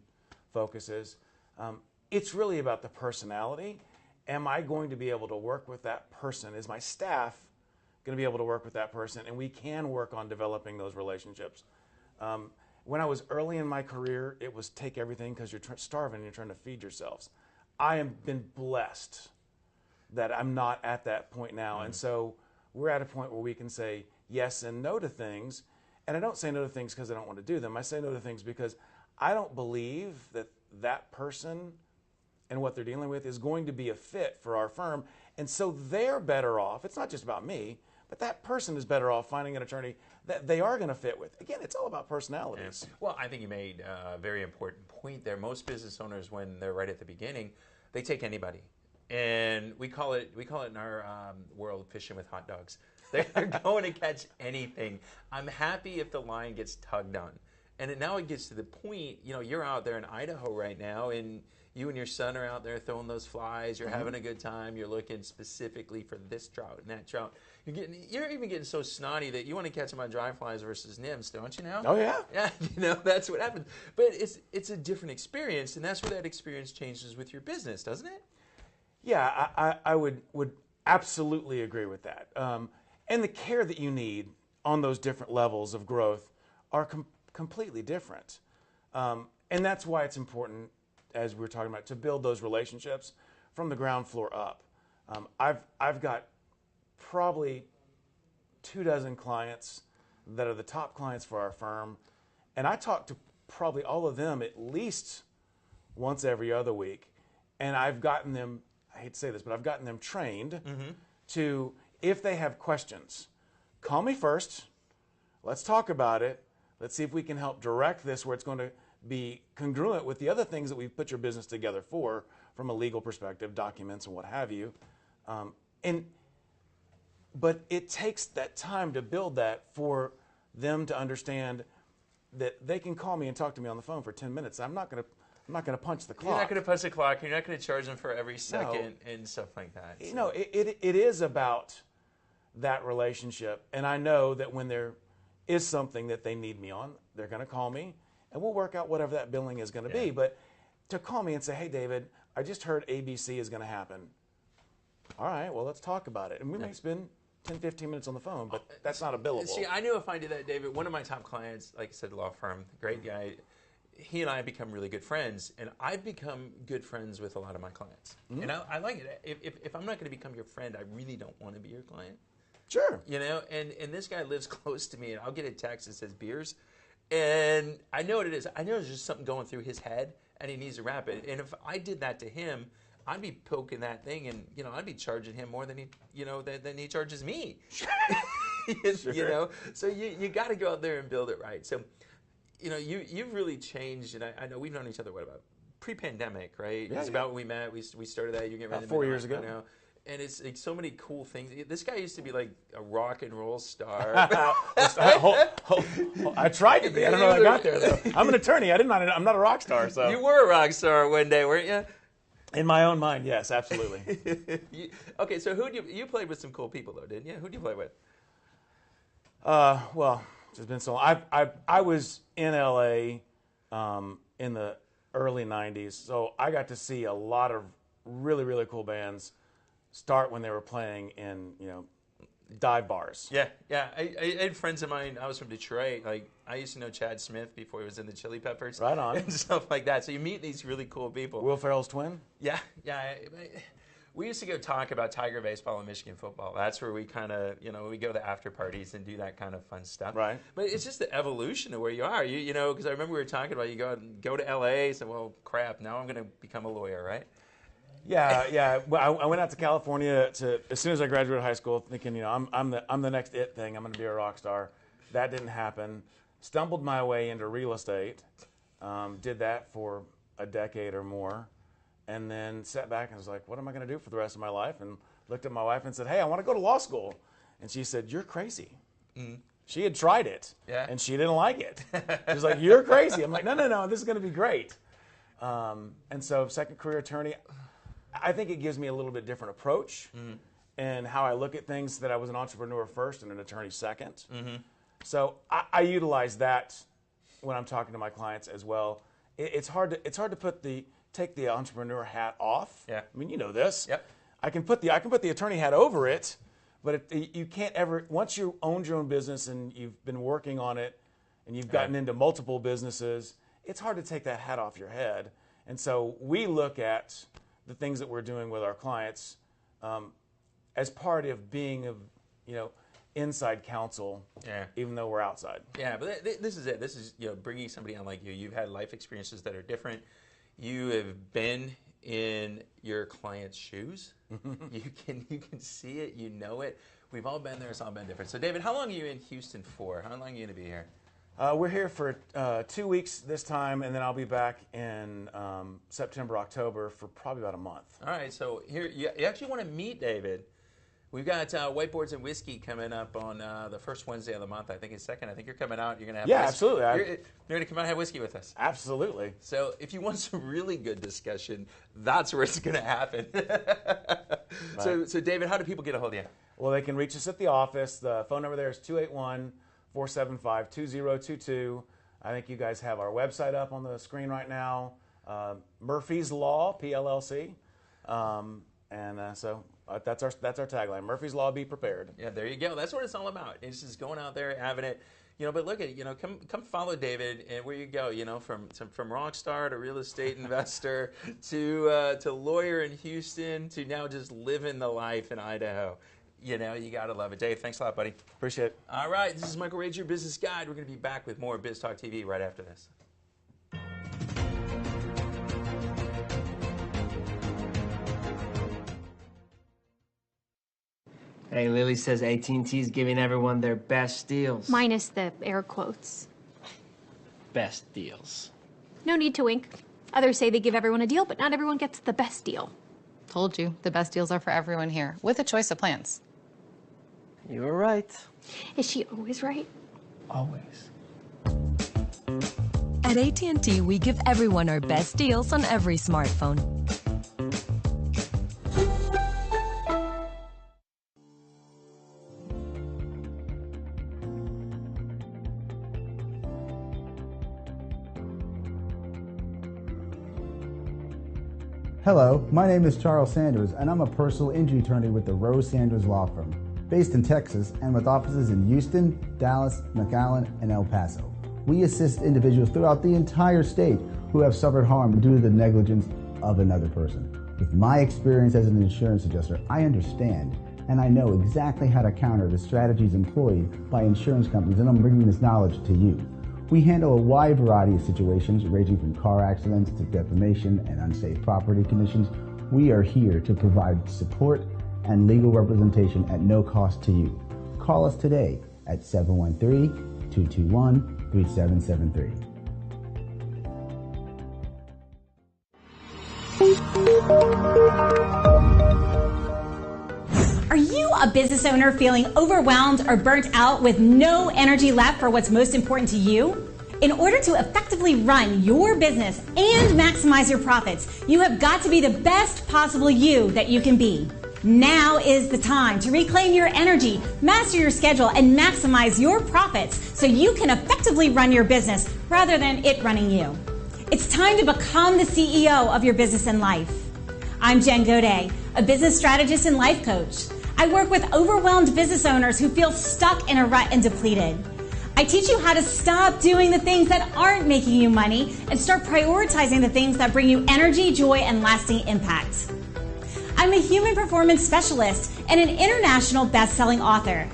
[SPEAKER 14] focuses. It's really about the personality. Am I going to be able to work with that person? Is my staff going to be able to work with that person? And we can work on developing those relationships. when I was early in my career, it was take everything because you're starving and you're trying to feed yourselves. I have been blessed that I'm not at that point now. And so we're at a point where we can say yes and no to things. And I don't say no to things because I don't want to do them. I say no to things because I don't believe that that person and what they're dealing with is going to be a fit for our firm. And so they're better off. It's not just about me, but that person is better off finding an attorney that they are going to fit with. Again, it's all about personalities.
[SPEAKER 1] Yeah. Well, I think you made a very important point there. Most business owners, when they're right at the beginning, they take anybody. And we call it in our world fishing with hot dogs. They're going to catch anything. I'm happy if the line gets tugged on. And now it gets to the point, you're out there in Idaho right now, and you and your son are out there throwing those flies. You're having a good time. You're looking specifically for this trout and that trout. You're even getting so snotty that you want to catch them on dry flies versus nymphs, don't you now?
[SPEAKER 14] Oh, yeah.
[SPEAKER 1] Yeah, that's what happens. But it's a different experience, and that's where that experience changes with your business, doesn't it?
[SPEAKER 14] Yeah, I would absolutely agree with that. And the care that you need on those different levels of growth are completely different. And that's why it's important, as we were talking about, to build those relationships from the ground floor up. I've got probably 24 clients that are the top clients for our firm, and I talk to probably all of them at least once every other week, and I've gotten them, I hate to say this, but I've gotten them trained to, if they have questions, call me first, let's talk about it, let's see if we can help direct this where it's going to be congruent with the other things that we've put your business together for, from a legal perspective, documents and what have you. But it takes that time to build that for them to understand that they can call me and talk to me on the phone for 10 minutes. I'm not going to punch the clock.
[SPEAKER 1] You're not going to punch the clock. You're not going to charge them for every second and stuff like that.
[SPEAKER 14] So. It is about that relationship. And I know that when there is something that they need me on, they're going to call me, and we'll work out whatever that billing is going to be. But to call me and say, hey, David, I just heard ABC is going to happen. All right, well, let's talk about it. And we may spend 10, 15 minutes on the phone, but that's not a billable.
[SPEAKER 1] See, I knew if I did that, David, one of my top clients, like I said, law firm, great guy, he and I have become really good friends, and I've become good friends with a lot of my clients. And I like it. If I'm not going to become your friend, I really don't want to be your client.
[SPEAKER 14] Sure.
[SPEAKER 1] And this guy lives close to me, and I'll get a text that says beers, and I know what it is. I know there's just something going through his head, and he needs to wrap it. And if I did that to him, I'd be poking that thing, and I'd be charging him more than he charges me.
[SPEAKER 14] Sure.
[SPEAKER 1] So you got to go out there and build it right. So, you've really changed, and I know we've known each other about pre-pandemic, right?
[SPEAKER 14] Yeah,
[SPEAKER 1] it's about when we met. We started that. You get ready
[SPEAKER 14] about 4 years ago.
[SPEAKER 1] Now. And it's like so many cool things. This guy used to be like a rock and roll star.
[SPEAKER 14] I tried to be. I don't know how I got there, though. I'm an attorney. I'm not a rock star. So
[SPEAKER 1] you were a rock star one day, weren't you?
[SPEAKER 14] In my own mind, yes, absolutely.
[SPEAKER 1] Okay, so you played with some cool people, though, didn't you? Who'd you play with?
[SPEAKER 14] Well, it's been so long. I was in L.A. In the early 90s, so I got to see a lot of really, really cool bands start when they were playing in, dive bars.
[SPEAKER 1] Yeah. I had friends of mine. I was from Detroit. Like, I used to know Chad Smith before he was in the Chili Peppers.
[SPEAKER 14] Right on.
[SPEAKER 1] And stuff like that. So you meet these really cool people.
[SPEAKER 14] Will Ferrell's twin?
[SPEAKER 1] Yeah. We used to go talk about Tiger baseball and Michigan football. That's where we kind of, we go to after parties and do that kind of fun stuff.
[SPEAKER 14] Right.
[SPEAKER 1] But it's just the evolution of where you are. Because I remember we were talking about you go to L.A. So, well, crap, now I'm going to become a lawyer, right?
[SPEAKER 14] Yeah. Well, I went out to California as soon as I graduated high school, thinking, I'm the next it thing. I'm going to be a rock star. That didn't happen. Stumbled my way into real estate. Did that for a decade or more, and then sat back and was like, what am I going to do for the rest of my life? And looked at my wife and said, hey, I want to go to law school. And she said, you're crazy. Mm-hmm. She had tried it, and she didn't like it. She was like, you're crazy. I'm like, no, this is going to be great. And so second career attorney, I think it gives me a little bit different approach and how I look at things, that I was an entrepreneur first and an attorney second. Mm-hmm. So I utilize that when I'm talking to my clients as well. It's hard to take the entrepreneur hat off.
[SPEAKER 1] Yeah.
[SPEAKER 14] I mean, you know this.
[SPEAKER 1] Yep.
[SPEAKER 14] I can put the attorney hat over it, but you can't ever, once you own your own business and you've been working on it and you've gotten into multiple businesses, it's hard to take that hat off your head. And so we look at the things that we're doing with our clients as part of being inside counsel, even though we're outside.
[SPEAKER 1] Yeah, but this is it. This is bringing somebody on like you. You've had life experiences that are different. You have been in your client's shoes. You can see it. You know it. We've all been there. It's all been different. So, David, how long are you in Houston for? How long are you going to be here?
[SPEAKER 14] We're here for 2 weeks this time, and then I'll be back in September, October for probably about a month.
[SPEAKER 1] All right. So here, you actually want to meet David. We've got Whiteboards and Whiskey coming up on the first Wednesday of the month. I think it's second. I think you're coming out. You're going to have
[SPEAKER 14] absolutely.
[SPEAKER 1] You're going to come out and have whiskey with us.
[SPEAKER 14] Absolutely.
[SPEAKER 1] So if you want some really good discussion, that's where it's going to happen.
[SPEAKER 14] Right.
[SPEAKER 1] So David, how do people get a hold of you?
[SPEAKER 14] Well, they can reach us at the office. The phone number there is 281-475-2022. I think you guys have our website up on the screen right now. Murphy's Law, PLLC. So that's our tagline. Murphy's Law, be prepared.
[SPEAKER 1] Yeah, there you go. That's what it's all about. It's just going out there, having it. But look at it. Come follow David, and where you go. From rock star to real estate investor to lawyer in Houston to now just living the life in Idaho. You got to love it. Dave, thanks a lot, buddy.
[SPEAKER 14] Appreciate it.
[SPEAKER 1] All right, this is Michael Rage, your business guide. We're going to be back with more Biz Talk TV right after this.
[SPEAKER 7] Hey, Lily says AT&T's giving everyone their best deals.
[SPEAKER 8] Minus the air quotes.
[SPEAKER 4] Best deals.
[SPEAKER 8] No need to wink. Others say they give everyone a deal, but not everyone gets the best deal.
[SPEAKER 9] Told you, the best deals are for everyone here, with a choice of plans.
[SPEAKER 4] You were right.
[SPEAKER 8] Is she always right?
[SPEAKER 4] Always.
[SPEAKER 10] At AT&T, we give everyone our best deals on every smartphone.
[SPEAKER 11] Hello, my name is Charles Sanders, and I'm a personal injury attorney with the Rose Sanders Law Firm, based in Texas and with offices in Houston, Dallas, McAllen, and El Paso. We assist individuals throughout the entire state who have suffered harm due to the negligence of another person. With my experience as an insurance adjuster, I understand and I know exactly how to counter the strategies employed by insurance companies, and I'm bringing this knowledge to you. We handle a wide variety of situations ranging from car accidents to defamation and unsafe property conditions. We are here to provide support and legal representation at no cost to you. Call us today at 713-221-3773.
[SPEAKER 12] Are you a business owner feeling overwhelmed or burnt out with no energy left for what's most important to you? In order to effectively run your business and maximize your profits, you have got to be the best possible you that you can be. Now is the time to reclaim your energy, master your schedule, and maximize your profits so you can effectively run your business rather than it running you. It's time to become the CEO of your business and life. I'm Jen Godet, a business strategist and life coach. I work with overwhelmed business owners who feel stuck in a rut and depleted. I teach you how to stop doing the things that aren't making you money and start prioritizing the things that bring you energy, joy, and lasting impact. I'm a human performance specialist and an international best-selling author.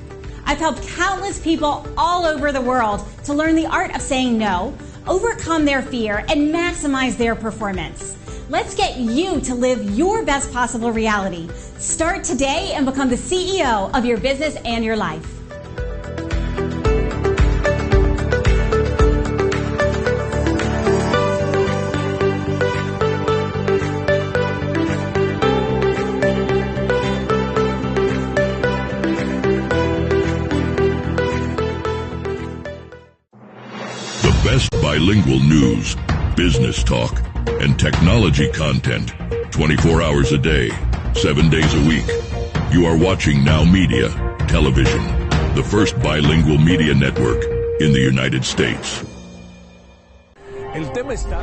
[SPEAKER 12] I've helped countless people all over the world to learn the art of saying no, overcome their fear, and maximize their performance. Let's get you to live your best possible reality. Start today and become the CEO of your business and your life.
[SPEAKER 2] Best bilingual news, business talk, and technology content 24 hours a day, 7 days a week. You are watching NowMedia Television, the first bilingual media network in the United States.
[SPEAKER 13] El tema está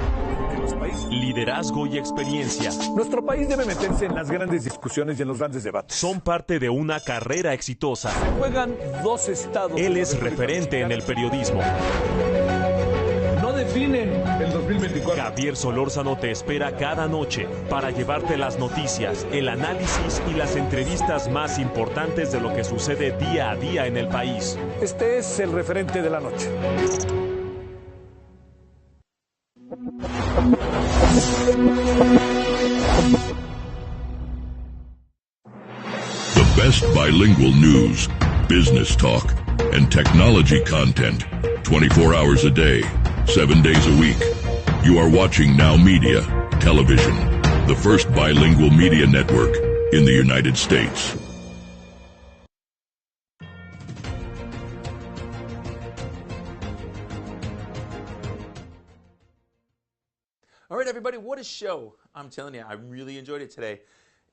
[SPEAKER 13] en los países. Liderazgo y experiencia. Nuestro país debe meterse en las grandes discusiones y en los grandes debates. Son parte de una carrera exitosa. Se juegan dos estados. Él es referente en el periodismo. Javier Solórzano te espera cada noche para llevarte las noticias, el análisis y las entrevistas más importantes de lo que sucede día a día en el país.
[SPEAKER 15] Este es el referente de la noche.
[SPEAKER 2] The best bilingual news, business talk, and technology content 24 hours a day, 7 days a week. You are watching NowMedia Television, the first bilingual media network in the United States.
[SPEAKER 1] All right, everybody, what a show. I'm telling you, I really enjoyed it today.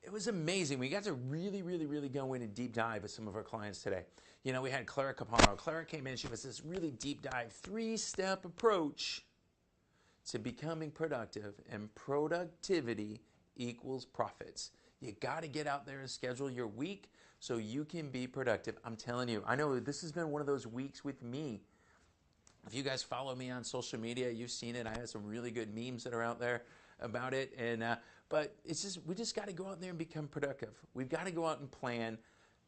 [SPEAKER 1] It was amazing. We got to really go in a deep dive with some of our clients today. You know, we had Clara Capano. Clara came in, she was this really deep dive, 3-step approach to becoming productive, and productivity equals profits. You got to get out there and schedule your week so you can be productive. I'm telling you, I know this has been one of those weeks with me. If you guys follow me on social media, you've seen it. I have some really good memes that are out there about it. And but it's just, we just got to go out there and become productive. We've got to go out and plan.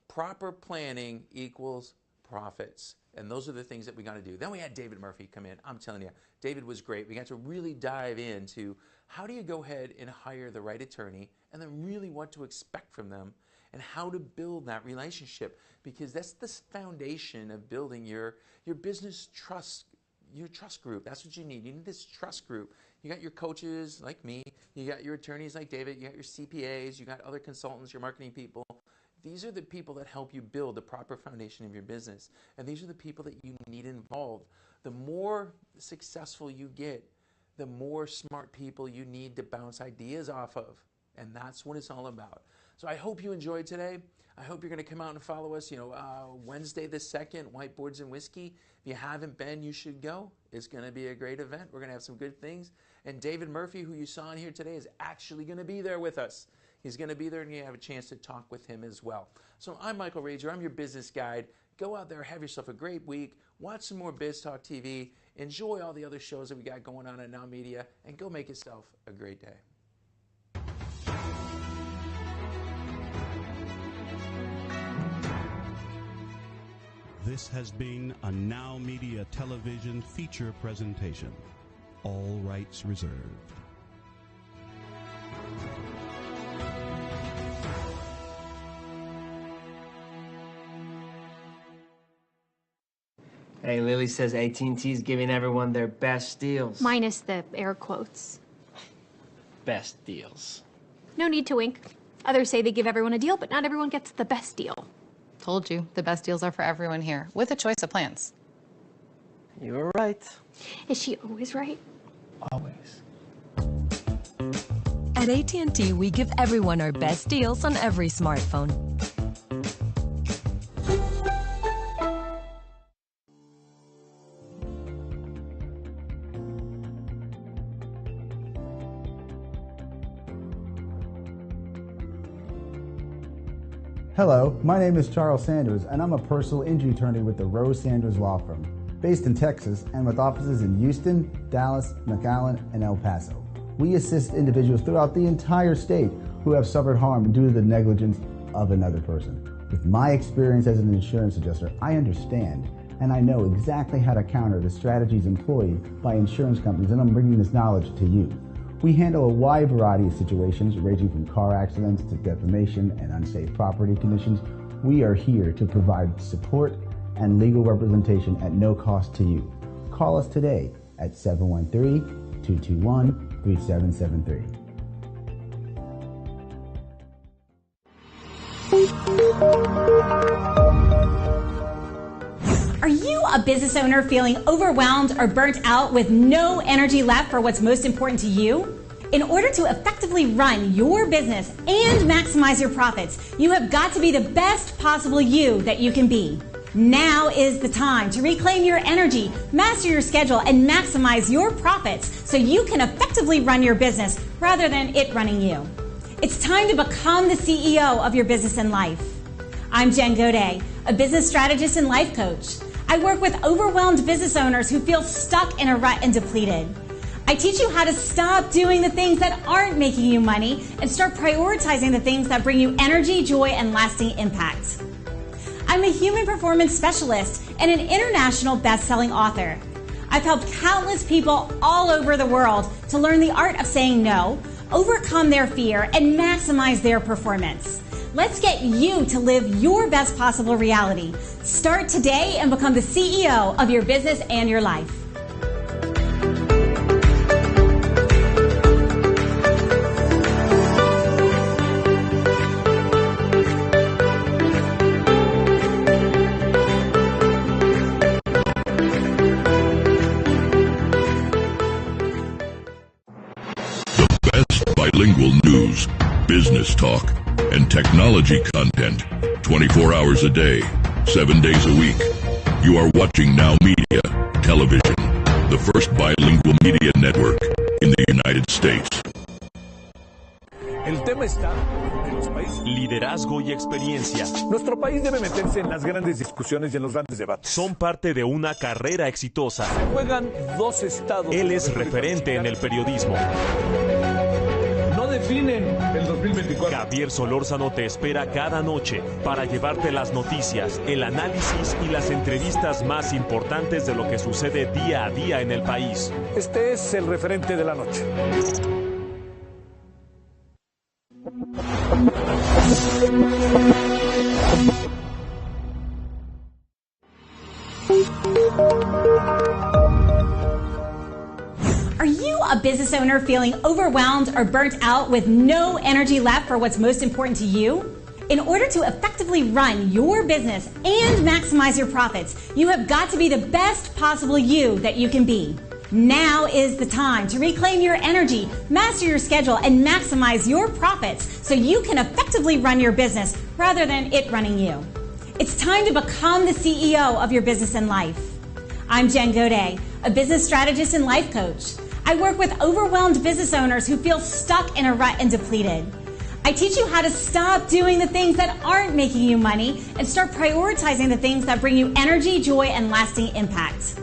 [SPEAKER 1] Proper planning equals profits. And those are the things that we got to do. Then we had David Murphy come in. I'm telling you, David was great. We got to really dive into how do you go ahead and hire the right attorney, and then really what to expect from them, and how to build that relationship, because that's the foundation of building your business trust, your trust group. That's what you need. You need this trust group. You got your coaches like me, you got your attorneys like David, you got your CPAs, you got other consultants, your marketing people. These are the people that help you build the proper foundation of your business. And these are the people that you need involved. The more successful you get, the more smart people you need to bounce ideas off of. And that's what it's all about. So I hope you enjoyed today. I hope you're going to come out and follow us. You know, Wednesday the 2nd, Whiteboards and Whiskey. If you haven't been, you should go. It's going to be a great event. We're going to have some good things. And David Murphy, who you saw in here today, is actually going to be there with us. He's going to be there, and you have a chance to talk with him as well. So I'm Michael Rager. I'm your business guide. Go out there, have yourself a great week. Watch some more Biz Talk TV. Enjoy all the other shows that we got going on at Now Media, and go make yourself a great day.
[SPEAKER 16] This has been a Now Media Television feature presentation. All rights reserved.
[SPEAKER 7] Hey, Lily says AT&T's giving everyone their best deals.
[SPEAKER 8] Minus the air quotes.
[SPEAKER 7] Best deals.
[SPEAKER 8] No need to wink. Others say they give everyone a deal, but not everyone gets the best deal.
[SPEAKER 9] Told you, the best deals are for everyone here, with a choice of plans.
[SPEAKER 7] You were right.
[SPEAKER 8] Is she always right?
[SPEAKER 7] Always.
[SPEAKER 10] At AT&T, we give everyone our best deals on every smartphone.
[SPEAKER 11] Hello, my name is Charles Sanders, and I'm a personal injury attorney with the Rose Sanders Law Firm, based in Texas and with offices in Houston, Dallas, McAllen, and El Paso. We assist individuals throughout the entire state who have suffered harm due to the negligence of another person. With my experience as an insurance adjuster, I understand and I know exactly how to counter the strategies employed by insurance companies, and I'm bringing this knowledge to you. We handle a wide variety of situations ranging from car accidents to defamation and unsafe property conditions. We are here to provide support and legal representation at no cost to you. Call us today at 713-221-3773.
[SPEAKER 12] Are you a business owner feeling overwhelmed or burnt out with no energy left for what's most important to you? In order to effectively run your business and maximize your profits, you have got to be the best possible you that you can be. Now is the time to reclaim your energy, master your schedule, and maximize your profits so you can effectively run your business rather than it running you. It's time to become the CEO of your business and life. I'm Jen Godet, a business strategist and life coach. I work with overwhelmed business owners who feel stuck in a rut and depleted. I I teach you how to stop doing the things that aren't making you money and start prioritizing the things that bring you energy, joy, and lasting impact. I'm a human performance specialist and an international best-selling author. I've helped countless people all over the world to learn the art of saying no, overcome their fear, and maximize their performance. Let's get you to live your best possible reality. Start today and become the CEO of your business and your life.
[SPEAKER 2] Bilingual news, business talk, and technology content 24 hours a day, 7 days a week. You are watching NowMedia Television, the first bilingual media network in the United States.
[SPEAKER 15] El tema está en los países.
[SPEAKER 13] Liderazgo y experiencia.
[SPEAKER 15] Nuestro país debe meterse en las grandes discusiones y en los grandes debates.
[SPEAKER 13] Son parte de una carrera exitosa.
[SPEAKER 15] Juegan dos estados.
[SPEAKER 13] Él es referente en el periodismo.
[SPEAKER 15] No definen el 2024.
[SPEAKER 13] Javier Solórzano te espera cada noche para llevarte las noticias, el análisis y las entrevistas más importantes de lo que sucede día a día en el país.
[SPEAKER 15] Este es el referente de la noche.
[SPEAKER 12] Are you a business owner feeling overwhelmed or burnt out with no energy left for what's most important to you? In order to effectively run your business and maximize your profits, you have got to be the best possible you that you can be. Now is the time to reclaim your energy, master your schedule, and maximize your profits so you can effectively run your business rather than it running you. It's time to become the CEO of your business and life. I'm Jen Godet, a business strategist and life coach. I work with overwhelmed business owners who feel stuck in a rut and depleted. I teach you how to stop doing the things that aren't making you money and start prioritizing the things that bring you energy, joy, and lasting impact.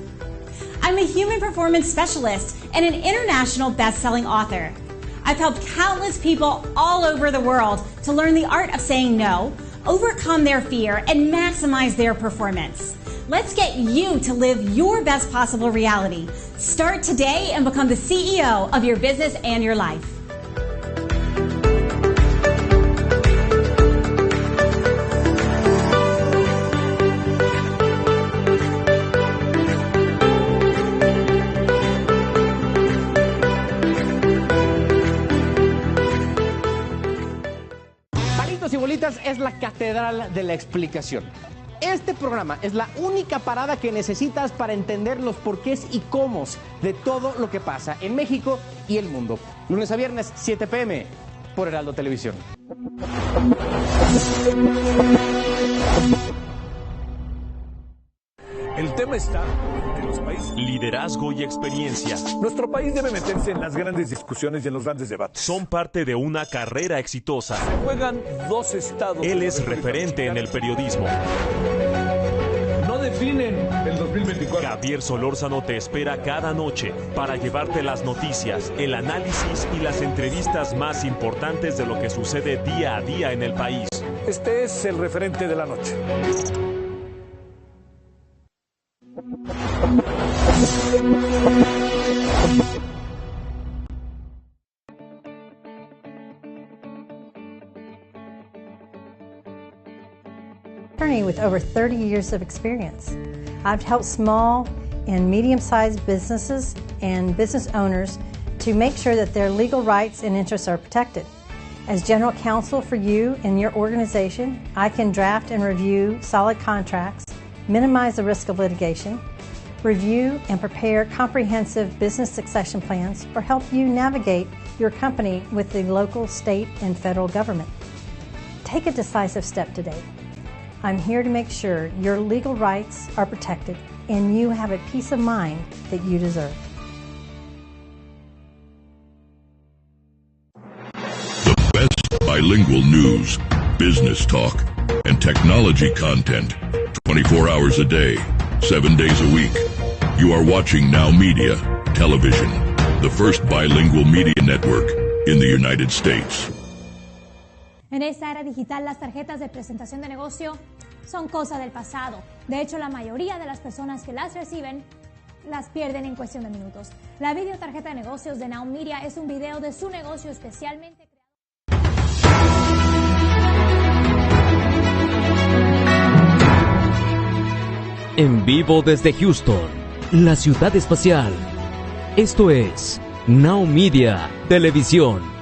[SPEAKER 12] I'm a human performance specialist and an international best-selling author. I've helped countless people all over the world to learn the art of saying no, overcome their fear, and maximize their performance. Let's get you to live your best possible reality. Start today and become the CEO of your business and your life.
[SPEAKER 4] Palitos y bolitas es la catedral de la explicación. Este programa es la única parada que necesitas para entender los porqués y cómo de todo lo que pasa en México y el mundo. Lunes a viernes, 7 p.m. por Heraldo Televisión.
[SPEAKER 15] El tema está en los países.
[SPEAKER 13] Liderazgo y experiencia.
[SPEAKER 15] Nuestro país debe meterse en las grandes discusiones y en los grandes debates.
[SPEAKER 13] Son parte de una carrera exitosa.
[SPEAKER 15] Juegan dos estados.
[SPEAKER 13] Él es referente en el periodismo.
[SPEAKER 15] No definen el 2024.
[SPEAKER 13] Javier Solórzano te espera cada noche para llevarte las noticias, el análisis y las entrevistas más importantes de lo que sucede día a día en el país.
[SPEAKER 15] Este es el referente de la noche.
[SPEAKER 17] Attorney with over 30 years of experience. I've helped small and medium-sized businesses and business owners to make sure that their legal rights and interests are protected. As general counsel for you and your organization, I can draft and review solid contracts, minimize the risk of litigation, review and prepare comprehensive business succession plans, or help you navigate your company with the local, state, and federal government. Take a decisive step today. I'm here to make sure your legal rights are protected and you have a peace of mind that you deserve.
[SPEAKER 2] The best bilingual news, business talk, and technology content 24 hours a day, 7 days a week. You are watching NowMedia Television, the first bilingual media network in the United States.
[SPEAKER 3] En esta era digital, las tarjetas de presentación de negocio son cosa del pasado. De hecho, la mayoría de las personas que las reciben las pierden en cuestión de minutos. La videotarjeta de negocios de NowMedia es un video de su negocio especialmente creado.
[SPEAKER 18] En vivo desde Houston, la ciudad espacial. Esto es NowMedia Television.